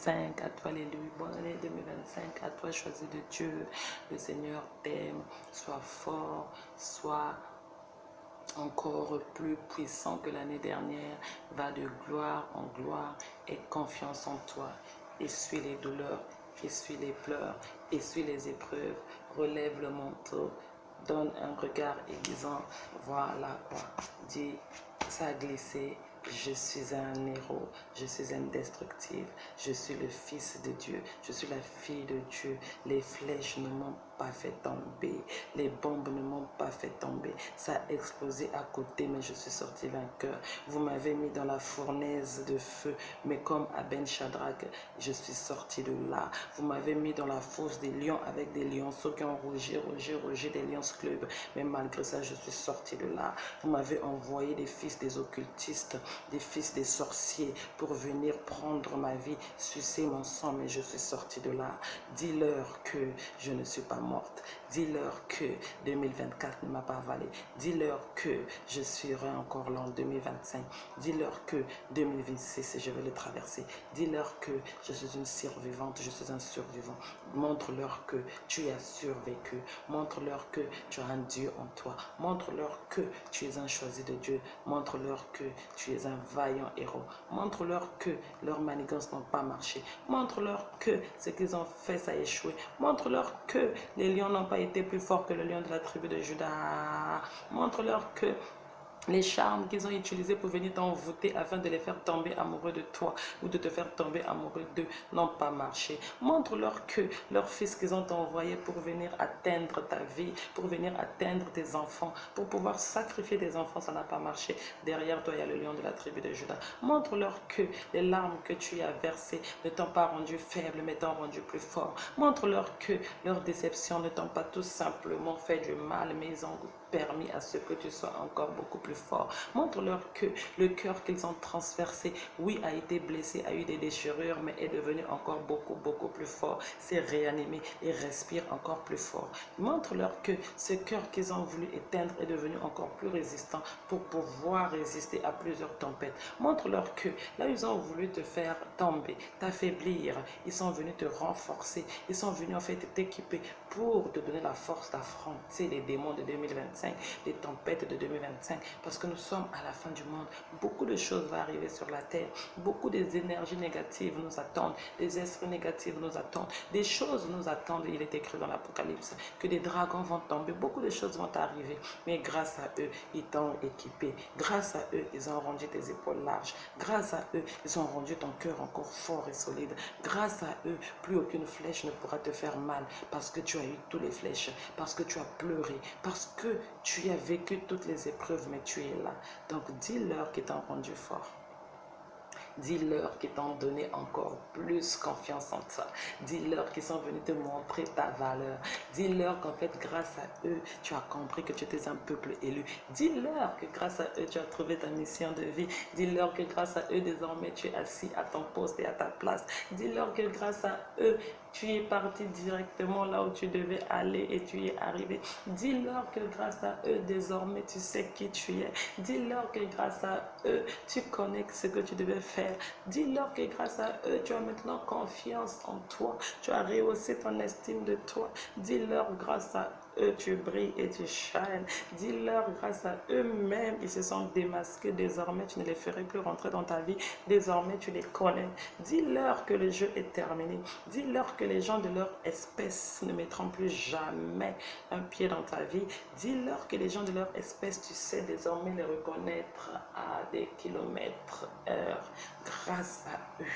2025, à toi les lui, bonne année 2025, à toi choisi de Dieu. Le Seigneur t'aime, sois fort, sois encore plus puissant que l'année dernière, va de gloire en gloire, aie confiance en toi, essuie les douleurs, essuie les pleurs, essuie les épreuves, relève le manteau, donne un regard aiguisant, voilà quoi, dis, ça a glissé, je suis un héros, je suis indestructible, je suis le fils de Dieu, je suis la fille de Dieu, les flèches ne m'ont pas fait tomber, les bombes ne m'ont pas fait tomber, ça a explosé à côté mais je suis sorti vainqueur, vous m'avez mis dans la fournaise de feu mais comme à Ben Shadrach, je suis sorti de là, vous m'avez mis dans la fosse des lions avec des lionceaux qui ont rougi des lions clubs, mais malgré ça je suis sorti de là, vous m'avez envoyé des fils des occultistes, des fils des sorciers pour venir prendre ma vie, sucer mon sang, mais je suis sorti de là. Dis-leur que je ne suis pas morte. Dis-leur que 2024 ne m'a pas avalé. Dis-leur que je serai encore là en 2025. Dis-leur que 2026, je vais le traverser. Dis-leur que je suis une survivante, je suis un survivant. Montre-leur que tu as survécu. Montre-leur que tu as un Dieu en toi. Montre-leur que tu es un choisi de Dieu. Montre-leur que tu es un vaillant héros. Montre-leur que leurs manigances n'ont pas marché. Montre-leur que ce qu'ils ont fait, ça a échoué. Montre-leur que les lions n'ont pas été plus forts que le lion de la tribu de Juda. Montre-leur que les charmes qu'ils ont utilisés pour venir t'envoûter afin de les faire tomber amoureux de toi ou de te faire tomber amoureux d'eux n'ont pas marché. Montre-leur que leurs fils qu'ils ont envoyés pour venir atteindre ta vie, pour venir atteindre tes enfants, pour pouvoir sacrifier tes enfants, ça n'a pas marché. Derrière toi, il y a le lion de la tribu de Juda. Montre-leur que les larmes que tu as versées ne t'ont pas rendu faible, mais t'ont rendu plus fort. Montre-leur que leurs déceptions ne t'ont pas tout simplement fait du mal, mais ils ont permis à ce que tu sois encore beaucoup plus fort. Montre-leur que le cœur qu'ils ont transversé, oui, a été blessé, a eu des déchirures, mais est devenu encore beaucoup plus fort. C'est réanimé et respire encore plus fort. Montre-leur que ce cœur qu'ils ont voulu éteindre est devenu encore plus résistant pour pouvoir résister à plusieurs tempêtes. Montre-leur que là, ils ont voulu te faire tomber, t'affaiblir, ils sont venus te renforcer, ils sont venus en fait t'équiper pour te donner la force d'affronter les démons de 2025, les tempêtes de 2025, parce que nous sommes à la fin du monde. Beaucoup de choses vont arriver sur la terre, beaucoup des énergies négatives nous attendent, des esprits négatifs nous attendent, des choses nous attendent. Il est écrit dans l'Apocalypse que des dragons vont tomber, beaucoup de choses vont arriver, mais grâce à eux, ils t'ont équipé, grâce à eux, ils ont rendu tes épaules larges, grâce à eux, ils ont rendu ton cœur encore fort et solide, grâce à eux, plus aucune flèche ne pourra te faire mal, parce que tu as eu toutes les flèches, parce que tu as pleuré, parce que tu as vécu toutes les épreuves, mais tu es là. Donc dis-leur qu'ils t'ont rendu fort. Dis-leur qu'ils t'ont donné encore plus confiance en toi. Dis-leur qu'ils sont venus te montrer ta valeur. Dis-leur qu'en fait, grâce à eux, tu as compris que tu étais un peuple élu. Dis-leur que grâce à eux, tu as trouvé ta mission de vie. Dis-leur que grâce à eux, désormais, tu es assis à ton poste et à ta place. Dis-leur que grâce à eux, tu es parti directement là où tu devais aller et tu y es arrivé. Dis-leur que grâce à eux, désormais, tu sais qui tu es. Dis-leur que grâce à eux, tu connais ce que tu devais faire. Dis-leur que grâce à eux, tu as maintenant confiance en toi. Tu as rehaussé ton estime de toi. Dis-leur grâce à eux, tu brilles et tu shines. Dis-leur grâce à eux-mêmes, ils se sont démasqués. Désormais, tu ne les ferais plus rentrer dans ta vie. Désormais, tu les connais. Dis-leur que le jeu est terminé. Dis-leur que les gens de leur espèce ne mettront plus jamais un pied dans ta vie. Dis-leur que les gens de leur espèce, tu sais désormais les reconnaître à des kilomètres heure. Grâce à eux,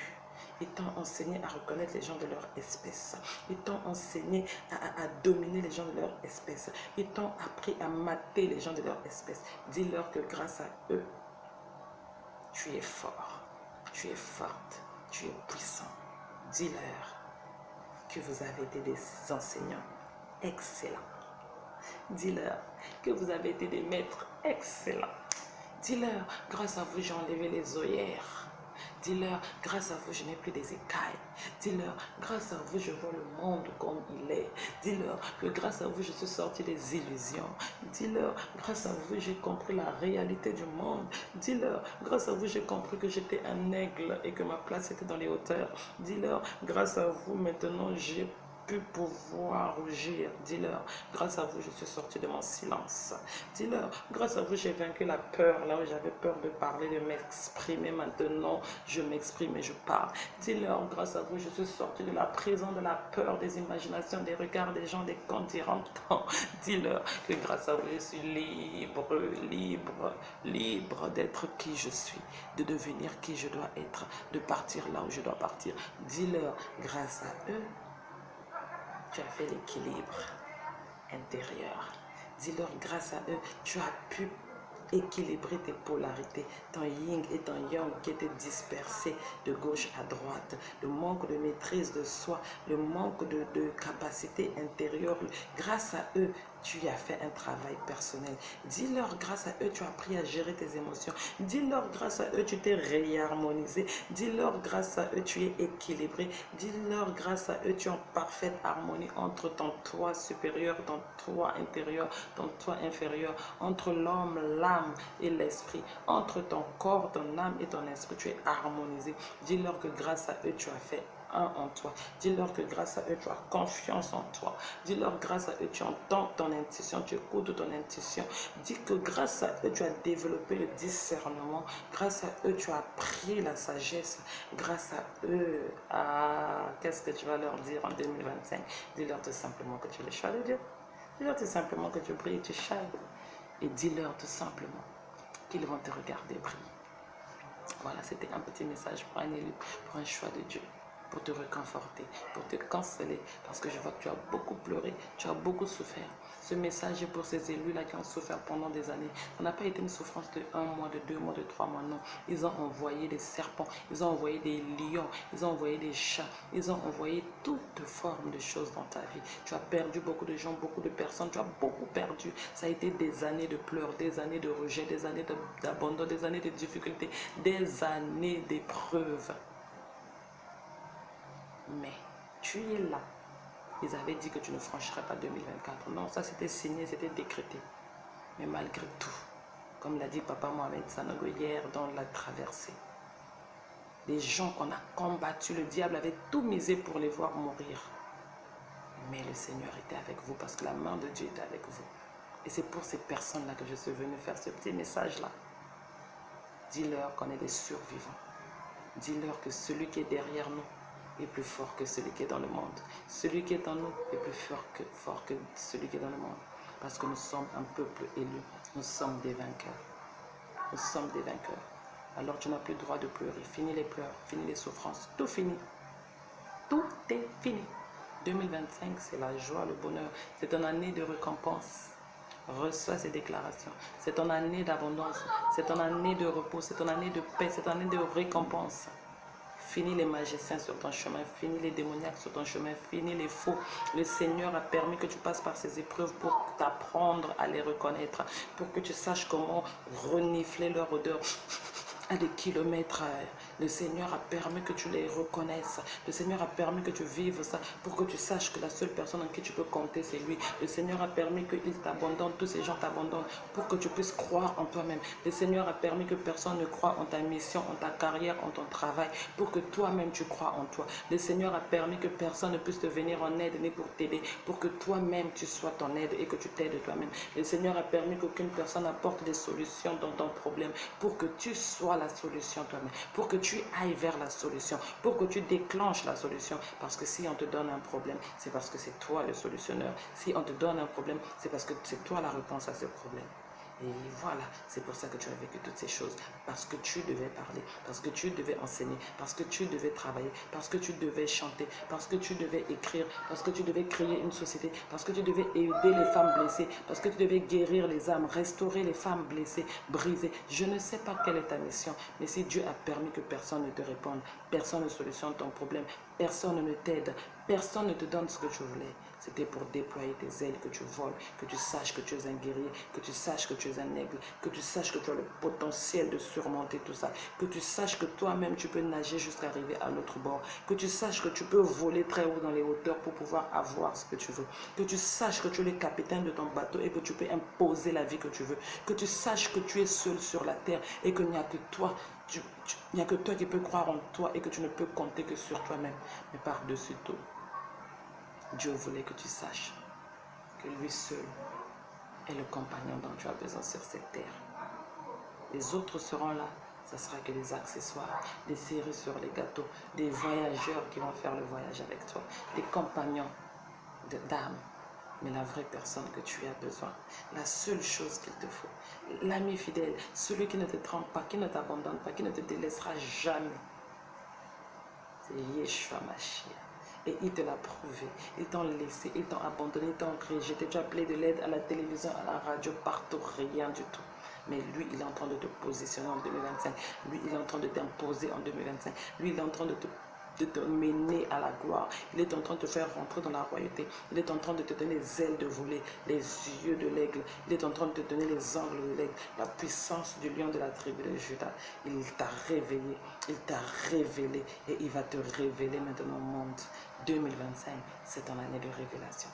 ils t'ont enseigné à reconnaître les gens de leur espèce. Ils t'ont enseigné à dominer les gens de leur espèce. Ils t'ont appris à mater les gens de leur espèce. Dis-leur que grâce à eux, tu es fort, tu es forte, tu es puissant. Dis-leur que vous avez été des enseignants excellents. Dis-leur que vous avez été des maîtres excellents. Dis-leur, grâce à vous, j'ai enlevé les œillères. Dis-leur, grâce à vous, je n'ai plus des écailles. Dis-leur, grâce à vous, je vois le monde comme il est. Dis-leur que grâce à vous, je suis sorti des illusions. Dis-leur, grâce à vous, j'ai compris la réalité du monde. Dis-leur, grâce à vous, j'ai compris que j'étais un aigle et que ma place était dans les hauteurs. Dis-leur, grâce à vous, maintenant, j'ai pu pouvoir rougir. Dis-leur, grâce à vous, je suis sorti de mon silence. Dis-leur, grâce à vous, j'ai vaincu la peur. Là où j'avais peur de parler, de m'exprimer, maintenant, je m'exprime et je parle. Dis-leur, grâce à vous, je suis sorti de la prison, de la peur, des imaginations, des regards des gens, des comptes irritants. Dis-leur que grâce à vous, je suis libre, libre, libre d'être qui je suis, de devenir qui je dois être, de partir là où je dois partir. Dis-leur, grâce à eux, tu as fait l'équilibre intérieur. Dis-leur, grâce à eux, tu as pu équilibrer tes polarités, ton yin et ton yang qui étaient dispersés de gauche à droite, le manque de maîtrise de soi, le manque de capacité intérieure. Grâce à eux, tu as fait un travail personnel. Dis-leur, grâce à eux, tu as appris à gérer tes émotions. Dis-leur, grâce à eux, tu t'es réharmonisé. Dis-leur, grâce à eux, tu es équilibré. Dis-leur, grâce à eux, tu es en parfaite harmonie entre ton toi supérieur, ton toi intérieur, ton toi inférieur, entre l'homme, l'âme et l'esprit, entre ton corps, ton âme et ton esprit, tu es harmonisé. Dis-leur que grâce à eux, tu as fait un en toi. Dis-leur que grâce à eux, tu as confiance en toi. Dis-leur grâce à eux, tu entends ton intuition, tu écoutes ton intuition. Dis que grâce à eux, tu as développé le discernement. Grâce à eux, tu as appris la sagesse. Grâce à eux, qu'est-ce que tu vas leur dire en 2025? Dis-leur tout simplement que tu es le choix de Dieu. Dis-leur tout simplement que tu brilles et tu shines. Et dis-leur tout simplement qu'ils vont te regarder briller. Voilà, c'était un petit message pour un élu, pour un choix de Dieu, pour te réconforter, pour te consoler, parce que je vois que tu as beaucoup pleuré, tu as beaucoup souffert. Ce message est pour ces élus-là qui ont souffert pendant des années. Ça n'a pas été une souffrance de 1 mois, de 2 mois, de 3 mois, non. Ils ont envoyé des serpents, ils ont envoyé des lions, ils ont envoyé des chats, ils ont envoyé toutes formes de choses dans ta vie. Tu as perdu beaucoup de gens, beaucoup de personnes, tu as beaucoup perdu. Ça a été des années de pleurs, des années de rejet, des années d'abandon, des années de difficultés, des années d'épreuves. Mais tu es là. Ils avaient dit que tu ne franchirais pas 2024. Non, ça c'était signé, c'était décrété. Mais malgré tout, comme l'a dit Papa Mohamed Sanogo hier dans la traversée, les gens qu'on a combattus, le diable avait tout misé pour les voir mourir. Mais le Seigneur était avec vous parce que la main de Dieu était avec vous. Et c'est pour ces personnes-là que je suis venu faire ce petit message-là. Dis-leur qu'on est des survivants. Dis-leur que celui qui est derrière nous est plus fort que celui qui est dans le monde. Celui qui est en nous est plus fort que celui qui est dans le monde. Parce que nous sommes un peuple élu. Nous sommes des vainqueurs. Nous sommes des vainqueurs. Alors tu n'as plus le droit de pleurer. Fini les pleurs, fini les souffrances. Tout fini. Tout est fini. 2025, c'est la joie, le bonheur. C'est ton année de récompense. Reçois ces déclarations. C'est ton année d'abondance. C'est ton année de repos. C'est ton année de paix. C'est ton année de récompense. Fini les magiciens sur ton chemin, fini les démoniaques sur ton chemin, fini les faux. Le Seigneur a permis que tu passes par ces épreuves pour t'apprendre à les reconnaître, pour que tu saches comment renifler leur odeur à des kilomètres. Le Seigneur a permis que tu les reconnaisses. Le Seigneur a permis que tu vives ça pour que tu saches que la seule personne en qui tu peux compter, c'est lui. Le Seigneur a permis qu'il t'abandonne, tous ces gens t'abandonnent pour que tu puisses croire en toi-même. Le Seigneur a permis que personne ne croie en ta mission, en ta carrière, en ton travail, pour que toi-même tu crois en toi. Le Seigneur a permis que personne ne puisse te venir en aide ni pour t'aider, pour que toi-même tu sois ton aide et que tu t'aides toi-même. Le Seigneur a permis qu'aucune personne apporte des solutions dans ton problème, pour que tu sois la solution toi-même, pour que tu ailles vers la solution, pour que tu déclenches la solution. Parce que si on te donne un problème, c'est parce que c'est toi le solutionneur. Si on te donne un problème, c'est parce que c'est toi la réponse à ce problème. Et voilà, c'est pour ça que tu as vécu toutes ces choses. Parce que tu devais parler, parce que tu devais enseigner, parce que tu devais travailler, parce que tu devais chanter, parce que tu devais écrire, parce que tu devais créer une société, parce que tu devais aider les femmes blessées, parce que tu devais guérir les âmes, restaurer les femmes blessées, brisées. Je ne sais pas quelle est ta mission, mais si Dieu a permis que personne ne te réponde, personne ne solutionne ton problème, personne ne t'aide, personne ne te donne ce que tu voulais, c'était pour déployer tes ailes, que tu voles, que tu saches que tu es un guerrier, que tu saches que tu tu es un aigle, que tu saches que tu as le potentiel de surmonter tout ça, que tu saches que toi-même tu peux nager jusqu'à arriver à l'autre bord, que tu saches que tu peux voler très haut dans les hauteurs pour pouvoir avoir ce que tu veux, que tu saches que tu es le capitaine de ton bateau et que tu peux imposer la vie que tu veux, que tu saches que tu es seul sur la terre et qu'il n'y a que toi. Il n'y a que toi qui peux croire en toi et que tu ne peux compter que sur toi-même. Mais par-dessus tout, Dieu voulait que tu saches que lui seul est le compagnon dont tu as besoin sur cette terre. Les autres seront là, ça sera que des accessoires, des séries sur les gâteaux, des voyageurs qui vont faire le voyage avec toi, des compagnons d'âme. Mais la vraie personne que tu as besoin, la seule chose qu'il te faut, l'ami fidèle, celui qui ne te trompe pas, qui ne t'abandonne pas, qui ne te délaissera jamais, c'est Yeshua Mashiach. Et il te l'a prouvé. Ils t'ont laissé, ils t'ont abandonné, ils t'ont rejeté. Tu as appelé de l'aide à la télévision, à la radio, partout, rien du tout. Mais lui, il est en train de te positionner en 2025. Lui, il est en train de t'imposer en 2025. Lui, il est en train de te mener à la gloire. Il est en train de te faire rentrer dans la royauté. Il est en train de te donner les ailes de voler, les yeux de l'aigle. Il est en train de te donner les angles de l'aigle, la puissance du lion de la tribu de Juda. Il t'a réveillé, il t'a révélé et il va te révéler maintenant au monde. 2025, c'est ton année de révélation.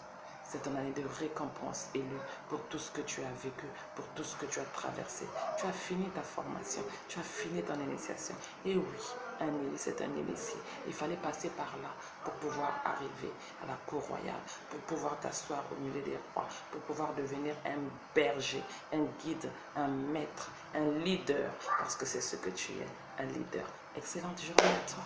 C'est ton année de récompense élue pour tout ce que tu as vécu, pour tout ce que tu as traversé. Tu as fini ta formation, tu as fini ton initiation. Et oui, c'est un initié. Il fallait passer par là pour pouvoir arriver à la cour royale, pour pouvoir t'asseoir au milieu des rois, pour pouvoir devenir un berger, un guide, un maître, un leader, parce que c'est ce que tu es, un leader. Excellente journée à toi.